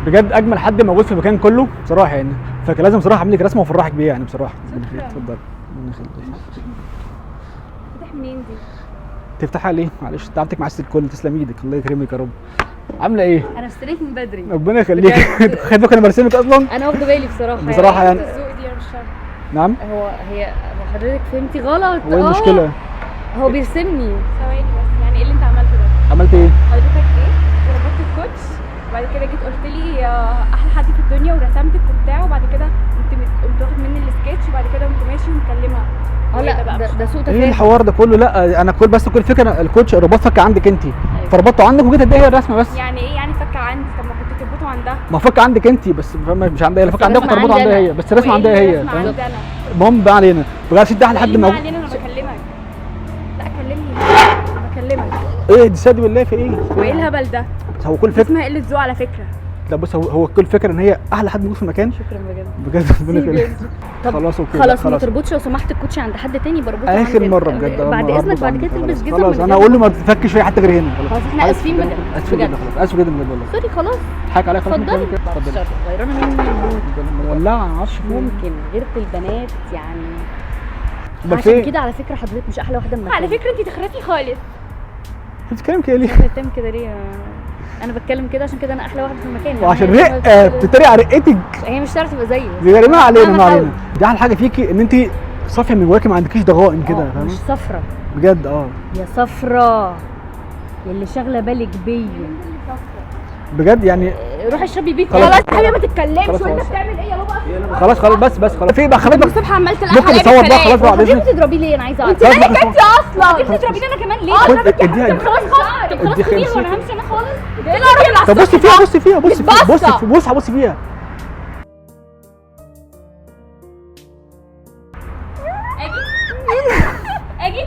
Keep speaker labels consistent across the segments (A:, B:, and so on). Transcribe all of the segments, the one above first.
A: بجد اجمل حد موجود في المكان كله بصراحه يعني، فكان لازم بصراحه اعمل لك رسمه وافرحك بيها يعني بصراحه. اتفضل. ربنا يخليك.
B: فتح منين دي؟
A: تفتحها ليه؟ معلش تعبتك مع الكل، تسلم ايدك، الله يكرمك يا رب. عامله ايه؟
B: انا اشتريت من بدري.
A: ربنا يخليك. خد بالك انا برسمك اصلا.
B: انا واخده بالي بصراحه.
A: بصراحه يعني
B: الذوق دي انا مش فاهمه.
A: نعم.
B: هي حضرتك فهمتي غلط.
A: هو ايه المشكله؟
B: هو بيرسمني. ثواني بس، يعني ايه اللي انت عملته ده؟
A: عملت ايه؟
B: حضرتك ايه؟ ظبطت الكوتش وبعد كده جيت قلت لي احلى حد في الدنيا ورسمتك وبتاع، وبعد كده قمت واخد مني السكتش وبعد كده قمت ماشي ومكلمها. لا ده سوء تفاهم.
A: ايه الحوار ده كله؟ لا انا كل فكره الكوتش الرباط فك عندك انت. أيوة. فربطته عندك وجيت اديها هي الرسمه بس. يعني
B: ايه يعني فك عندي؟ طب ما كنت تربطه عندها.
A: ما فك عندك انت بس مش عندها هي، فك عندها كنت تربطه عندها هي، بس الرسمه عندها هي. المهم بقى علينا بجد شد احلى حد
B: موجود. علينا انا بكلمك. لا كلمني بكلمك.
A: ايه دي سادي بالله في ايه؟
B: وايه الهبل ده؟
A: هو كل فكره
B: اسمها قله ذوق على فكره.
A: لا بص هو كل فكره ان هي احلى حد موجود في المكان.
B: شكرا
A: بجد ربنا يخليك.
B: خلاص اوكي. خلاص ما تربطش لو سمحت الكوتشي عند حد تاني، بربطه
A: اخر مره بجد.
B: بعد اذنك بعد كده تلبس جزم.
A: خلاص انا اقول له ما تفكش في حد غير هنا.
B: خلاص احنا اسفين بجد.
A: اسفين جدا خلاص، اسف جدا بجد والله.
B: سوري خلاص.
A: حاجه عليك خلاص.
B: اتفضلي. غيرانه مني
A: مولعه ما اعرفش
B: ممكن غيرت البنات يعني. عشان كده على فكره حضرتك مش احلى واحده من على فكره انت تخرفي خالص.
A: انت بتتكلم كده ليه؟
B: بتتكلم كده ليه؟ انا بتكلم كده عشان كده انا احلى واحده في المكان.
A: وعشان رقه بتتريق على رقتك.
B: هي مش شرط تبقى زيي.
A: دي غريبه علينا ما علينا. دي احلى حاجه فيكي ان انت صافيه من جواكي، ما عندكيش ضغائن كده فاهمه؟
B: مش صفرة
A: بجد.
B: يا صفرة يلي شاغله بالك بيا
A: بجد يعني.
B: روحي اشربي بيت. خلاص يا حبيبي ما تتكلمش. وانت بتعمل ايه يا بابا؟
A: خلاص بس خلاص في بقى خلاص.
B: الصبح عمال تلقى
A: ممكن نصور بقى خلاص بعد
B: اذنك. انت بتضربيه ليه؟ انا عايزه اعرف. انت مالك انت اصلا؟ انت بتضربيني انا كمان ليه؟
A: اديها
B: خلاص خديها وانا همشي انا خالص. ايه القرف
A: طب بصي فيها بصي فيها.
B: اجي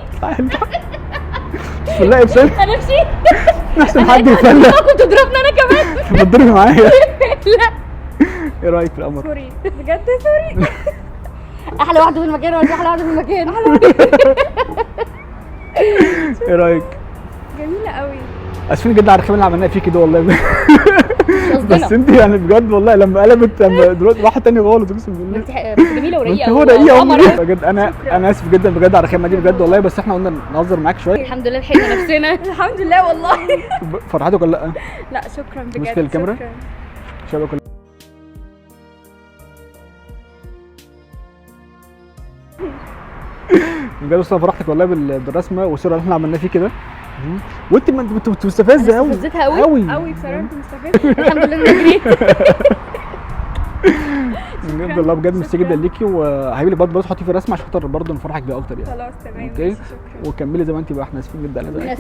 A: بسم الله يا ابسام.
B: انا مشيت.
A: احسن حد يتفلق.
B: كنت تضربني انا كمان.
A: بتضربي معايا.
B: لا
A: ايه رايك في القمر؟
B: سوري بجد سوري. احلى واحده في المكان ولا احلى واحده في المكان؟
A: ايه رايك؟
B: جميله قوي.
A: اسفين جدا على الرخامه اللي عملناها فيكي ده والله. بس انت يعني بجد والله لما قلبت دلوقتي واحد تاني خالص اقسم بالله.
B: انت جميله ورقيقه.
A: هو رقيقه بجد. انا اسف جدا بجد على الرخامه دي بجد والله، بس احنا قلنا نهزر معاك شويه.
B: الحمد لله لحقنا نفسنا. الحمد لله والله.
A: فرحتك ولا لا؟
B: لا شكرا بجد.
A: مشكله الكاميرا شباب كلها. بجد اصلا فرحتك والله بالرسمه والصوره اللي احنا عملناها فيه كده. وانت ما انت مستفزه قوي.
B: مستفزتها قوي بصراحه. انت مستفزه. الحمد لله انك جريت.
A: بجد والله بجد ميرسي جدا ليكي، وهجيب لك برضه حطي في الرسمه عشان خاطر برضه نفرحك بيها اكتر يعني.
B: خلاص تمام
A: اوكي. وكملي زي ما انت بقى، احنا اسفين جدا.